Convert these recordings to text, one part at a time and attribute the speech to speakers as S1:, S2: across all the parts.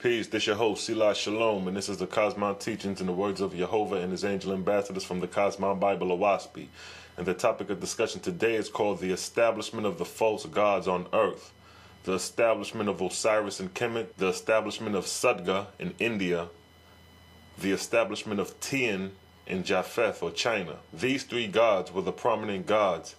S1: Peace, this your host, Selah Shalom, and this is the Cosmon Teachings in the words of YEHOVAH and his angel ambassadors from the Cosmon Bible of WASPI. And the topic of discussion today is called the establishment of the false gods on earth, the establishment of Osiris in Kemet, the establishment of Sudga in India, the establishment of Tein in Japheth or China. These three gods were the prominent gods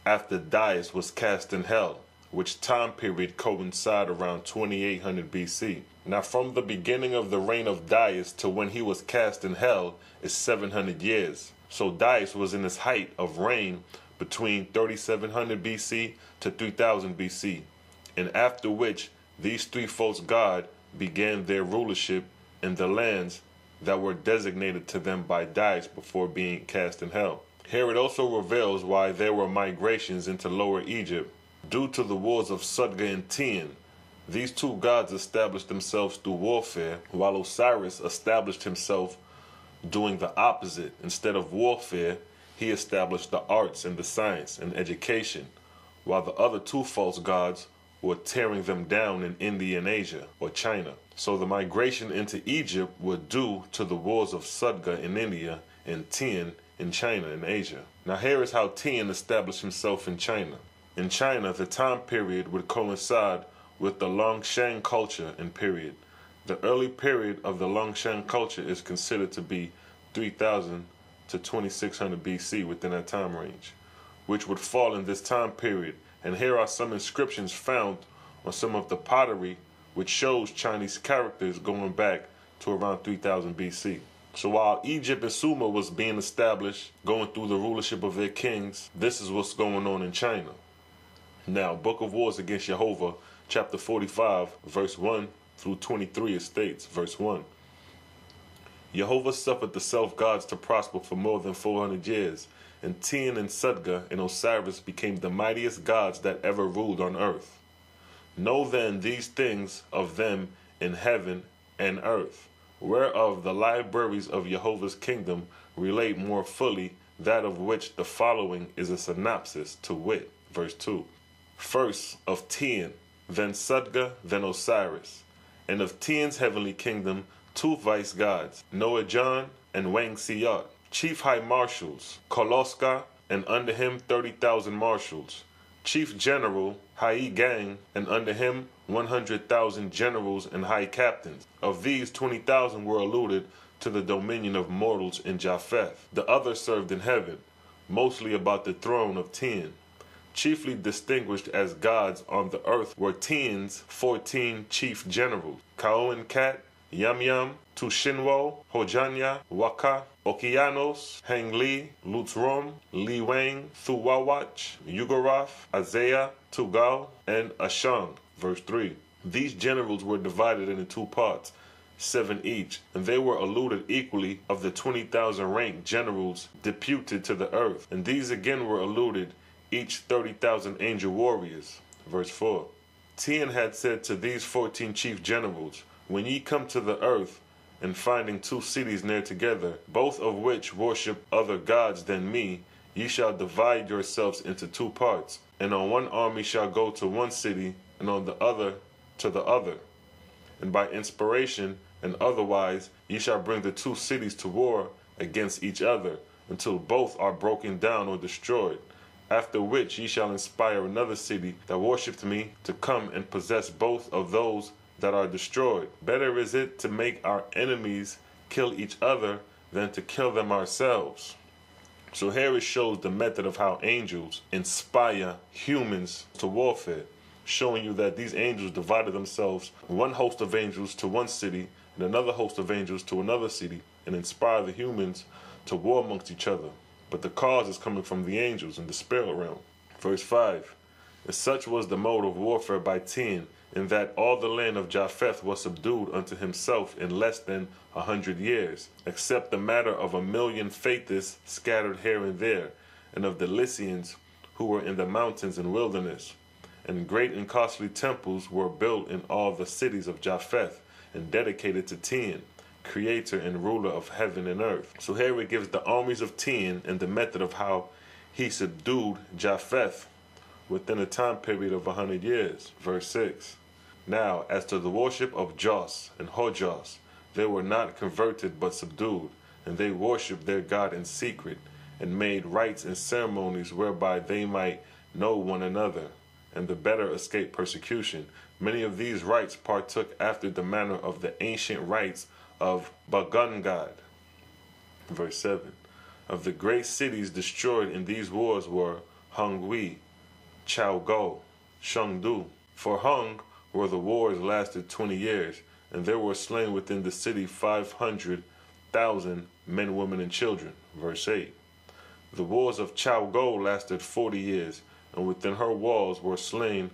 S1: after DYUS was cast in hell, which time period coincided around 2800 BC. Now from the beginning of the reign of DYUS to when he was cast in hell is 700 years. So DYUS was in his height of reign between 3700 BC to 3000 BC, and after which these three false gods began their rulership in the lands that were designated to them by DYUS before being cast in hell. Here it also reveals why there were migrations into Lower Egypt. Due to the wars of Sudga and Tein, these two gods established themselves through warfare, while Osiris established himself doing the opposite. Instead of warfare, he established the arts and the science and education, while the other two false gods were tearing them down in India and Asia, or China. So the migration into Egypt were due to the wars of Sudga in India and Tein in China and Asia. Now here is how Tein established himself in China. In China, the time period would coincide with the Longshan culture and period. The early period of the Longshan culture is considered to be 3000 to 2600 BC within that time range, which would fall in this time period. And here are some inscriptions found on some of the pottery which shows Chinese characters going back to around 3000 BC. So while Egypt and Sumer was being established, going through the rulership of their kings, this is what's going on in China. Now, Book of Wars against YEHOVAH, chapter 45, verse 1 through 23, it states, verse 1. YEHOVAH suffered the self-gods to prosper for more than 400 years, and Tein and Sudga and Osiris became the mightiest gods that ever ruled on earth. Know then these things of them in heaven and earth, whereof the libraries of YEHOVAH's kingdom relate more fully, that of which the following is a synopsis, to wit, verse 2. First of Tein, then Sudga, then Osiris, and of Tein's heavenly kingdom 2 vice gods, Noah-John and Wang-Siyot, chief high marshals, Koloska, and under him 30,000 marshals, chief general Hai-Gang, and under him 100,000 generals and high captains. Of these 20,000 were allotted to the dominion of mortals in Japheth. The others served in heaven, mostly about the throne of Tein. Chiefly distinguished as gods on the earth were Tein's 14 chief generals, Kaoin Kat, Yam Yam, Tushinwo, Hojanya, Waka, Okeanos, Heng Li, Lutzrom, Li Wang, Thuwawach, Yugarath, Azea, Tugal, and Ashang. Verse 3. These generals were divided into 2 parts, 7 each, and they were allotted equally of the 20,000 ranked generals deputed to the earth, and these again were allotted each 30,000 angel warriors. Verse 4. Tein had said to these 14 chief generals, when ye come to the earth, and finding 2 cities near together, both of which worship other gods than me, ye shall divide yourselves into 2 parts, and on one army shall go to one city, and on the other to the other. And by inspiration and otherwise ye shall bring the 2 cities to war against each other, until both are broken down or destroyed. After which ye shall inspire another city that worshipped me to come and possess both of those that are destroyed. Better is it to make our enemies kill each other than to kill them ourselves. So here it shows the method of how angels inspire humans to warfare, showing you that these angels divided themselves, one host of angels to one city, and another host of angels to another city, and inspire the humans to war amongst each other. But the cause is coming from the angels in the spirit realm. Verse 5. And such was the mode of warfare by Tein, in that all the land of Japheth was subdued unto himself in less than 100 years, except the matter of 1,000,000 Phaethus scattered here and there, and of the Lycians who were in the mountains and wilderness. And great and costly temples were built in all the cities of Japheth, and dedicated to Tein, creator and ruler of heaven and earth. So here it gives the armies of Tein and the method of how he subdued Japheth within a time period of 100 years. Verse 6. Now, as to the worship of Jos and Hojos, they were not converted but subdued, and they worshipped their God in secret, and made rites and ceremonies whereby they might know one another, and the better escape persecution. Many of these rites partook after the manner of the ancient rites of Bagungad. Verse 7. Of the great cities destroyed in these wars were Hungwi, Chaogo, Shengdu. For Hung, where the wars lasted 20 years, and there were slain within the city 500,000 men, women, and children. Verse 8. The wars of Chaogo lasted 40 years, and within her walls were slain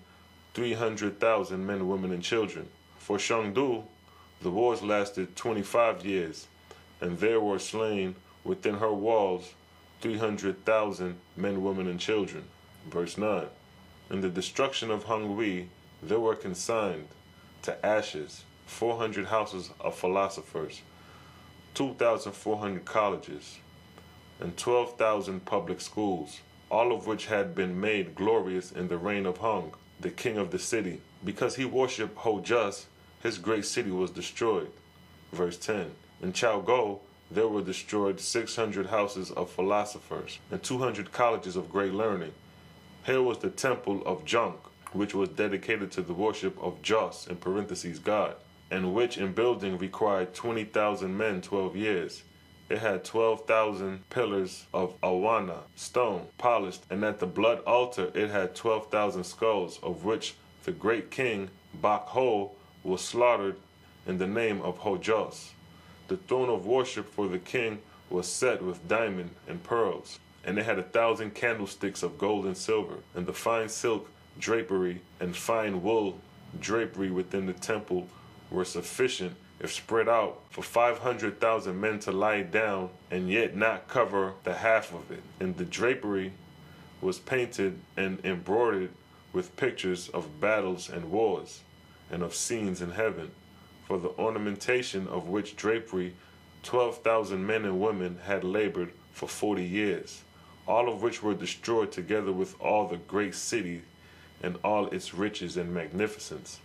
S1: 300,000 men, women, and children. For Shengdu, the wars lasted 25 years, and there were slain within her walls 300,000 men, women, and children. Verse 9. In the destruction of Hungwi, there were consigned to ashes 400 houses of philosophers, 2,400 colleges, and 12,000 public schools, all of which had been made glorious in the reign of Hung, the king of the city. Because he worshipped Hojus, his great city was destroyed. Verse 10. In Chaogo, there were destroyed 600 houses of philosophers, and 200 colleges of great learning. Here was the temple of Junk, which was dedicated to the worship of Jos, in parentheses, God, and which in building required 20,000 men 12 years. It had 12,000 pillars of awana, stone, polished, and at the blood altar it had 12,000 skulls, of which the great king Bakho was slaughtered in the name of Hojos. The throne of worship for the king was set with diamond and pearls, and it had 1,000 candlesticks of gold and silver, and the fine silk drapery and fine wool drapery within the temple were sufficient, if spread out, for 500,000 men to lie down and yet not cover the half of it. And the drapery was painted and embroidered with pictures of battles and wars, and of scenes in heaven, for the ornamentation of which drapery 12,000 men and women had labored for 40 years, all of which were destroyed together with all the great city and all its riches and magnificence.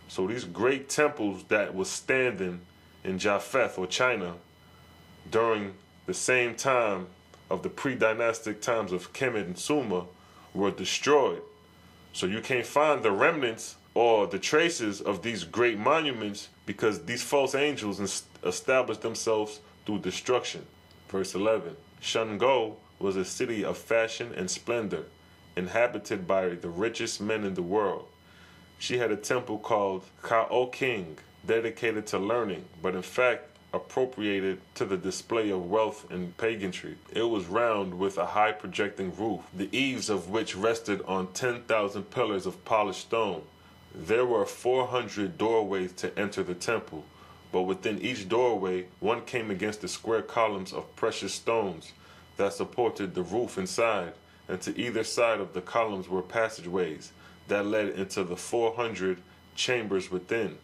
S1: So these great temples that was standing in Japheth or China during the same time of the pre-dynastic times of Kemet and Sumer were destroyed. So you can't find the remnants or the traces of these great monuments because these false angels established themselves through destruction. Verse 11. Shango was a city of fashion and splendor, inhabited by the richest men in the world. She had a temple called Kao King, dedicated to learning, but in fact appropriated to the display of wealth and pageantry. It was round with a high projecting roof, the eaves of which rested on 10,000 pillars of polished stone. There were 400 doorways to enter the temple, but within each doorway one came against the square columns of precious stones that supported the roof inside, and to either side of the columns were passageways that led into the 400 chambers within.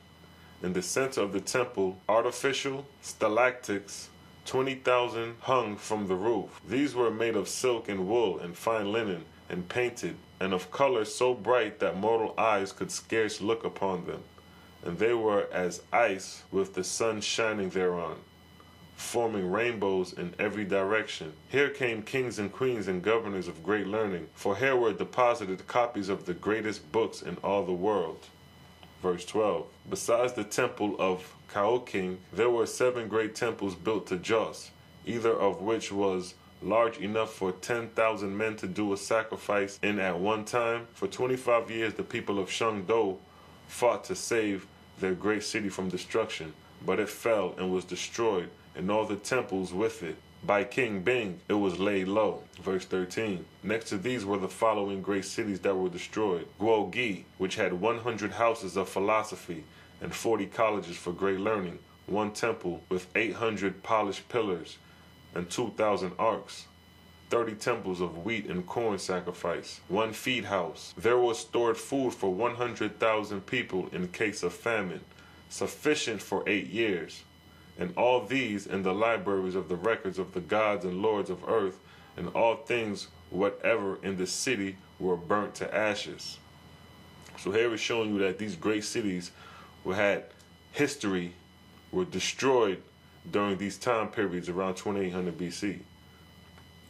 S1: In the center of the temple, artificial stalactites, 20,000 hung from the roof. These were made of silk and wool and fine linen, and painted, and of color so bright that mortal eyes could scarce look upon them. And they were as ice with the sun shining thereon, forming rainbows in every direction. Here came kings and queens and governors of great learning, for here were deposited copies of the greatest books in all the world. Verse 12. Besides the temple of Kao King, there were 7 great temples built to Jos, either of which was large enough for 10,000 men to do a sacrifice in at one time. For 25 years the people of Shengdu fought to save their great city from destruction, but it fell and was destroyed, and all the temples with it. By King Bing it was laid low. Verse 13. Next to these were the following great cities that were destroyed. Guogi, which had 100 houses of philosophy and 40 colleges for great learning, 1 temple with 800 polished pillars and 2,000 arks, 30 temples of wheat and corn sacrifice, 1 feed house. There was stored food for 100,000 people in case of famine, sufficient for 8 years. And all these in the libraries of the records of the gods and lords of earth, and all things whatever in the city were burnt to ashes. So here it's showing you that these great cities had history, were destroyed during these time periods around 2800 BC.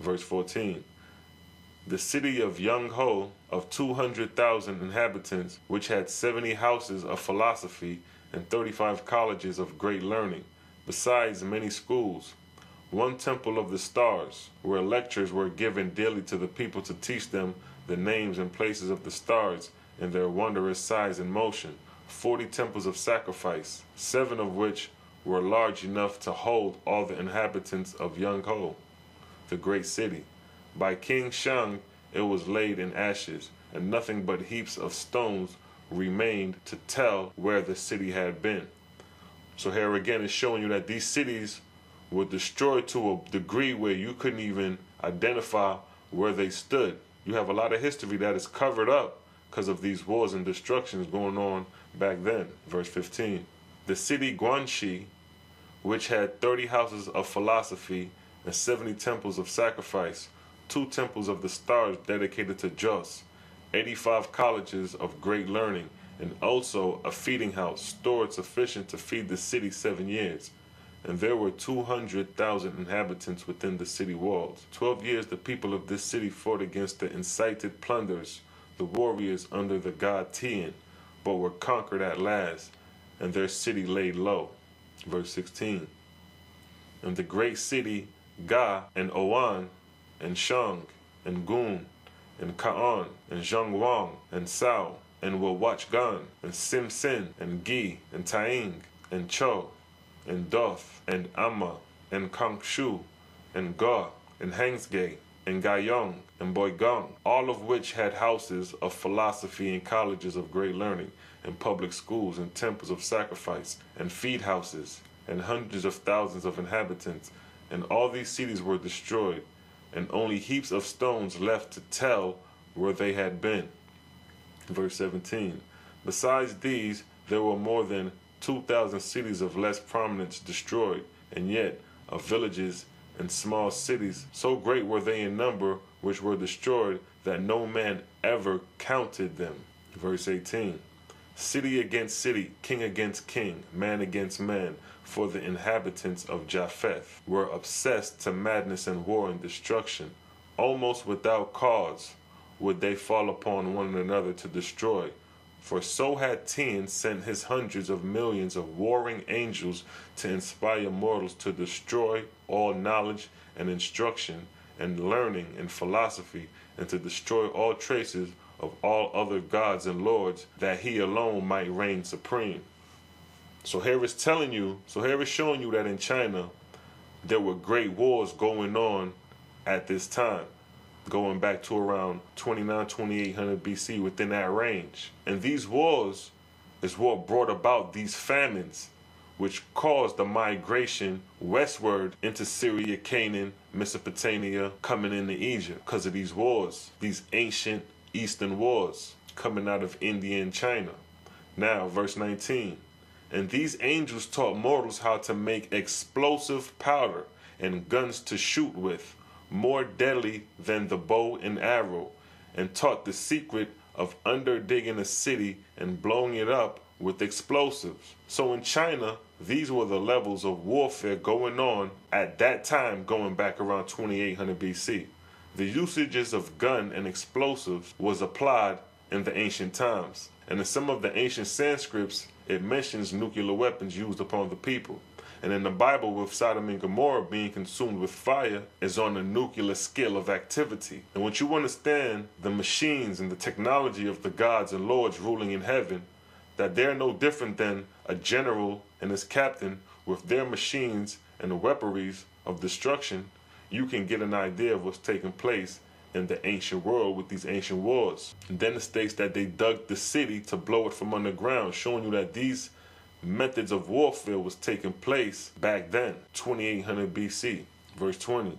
S1: Verse 14. The city of YEHOVAH of 200,000 inhabitants, which had 70 houses of philosophy and 35 colleges of great learning, besides many schools, one temple of the stars, where lectures were given daily to the people to teach them the names and places of the stars and their wondrous size and motion, 40 temples of sacrifice, 7 of which were large enough to hold all the inhabitants of YEHOVAH, the great city. By King Shang it was laid in ashes, and nothing but heaps of stones remained to tell where the city had been. So here again it's showing you that these cities were destroyed to a degree where you couldn't even identify where they stood. You have a lot of history that is covered up because of these wars and destructions going on back then. Verse 15. The city Guanxi, which had 30 houses of philosophy and 70 temples of sacrifice, 2 temples of the stars dedicated to DYUS, 85 colleges of great learning, and also a feeding house stored sufficient to feed the city 7 years. And there were 200,000 inhabitants within the city walls. 12 years the people of this city fought against the incited plunderers, the warriors under the god Tein, but were conquered at last, and their city laid low. Verse 16. And the great city Ga and Oan and Shang and Gun and Kaan and Zhongwang and Sao and Wawachgan and Simsin and Gi and Tein and Cho and Doth and Amma and Kangshu and Ga and Hangsgay and Gayong and Boigong, all of which had houses of philosophy and colleges of great learning, and public schools and temples of sacrifice, and feed houses, and hundreds of thousands of inhabitants. And all these cities were destroyed, and only heaps of stones left to tell where they had been. Verse 17. Besides these, there were more than 2,000 cities of less prominence destroyed, and yet of villages and small cities, so great were they in number, which were destroyed, that no man ever counted them. Verse 18. City against city, king against king, man against man, for the inhabitants of Japheth were obsessed to madness and war and destruction. Almost without cause would they fall upon one another to destroy. For so had Tein sent his hundreds of millions of warring angels to inspire mortals to destroy all knowledge and instruction and learning and philosophy, and to destroy all traces of all other gods and lords, that he alone might reign supreme. So here it's telling you, so here it's showing you that in China there were great wars going on at this time, going back to around 2800 BC, within that range. And these wars is what brought about these famines, which caused the migration westward into Syria, Canaan, Mesopotamia, coming into Egypt, because of these wars, these ancient Eastern wars coming out of India and China. Now, verse 19. And these angels taught mortals how to make explosive powder and guns to shoot with, more deadly than the bow and arrow, and taught the secret of underdigging a city and blowing it up with explosives. So in China, these were the levels of warfare going on at that time, going back around 2800 BC. The usages of gun and explosives was applied in the ancient times. And in some of the ancient Sanskrits, it mentions nuclear weapons used upon the people. And in the Bible, with Sodom and Gomorrah being consumed with fire, is on a nuclear scale of activity. And once you understand the machines and the technology of the gods and lords ruling in heaven, that they're no different than a general and his captain with their machines and the weaponries of destruction, you can get an idea of what's taking place in the ancient world with these ancient wars. And then it states that they dug the city to blow it from underground, showing you that these methods of warfare was taking place back then, 2800 BC. Verse 20.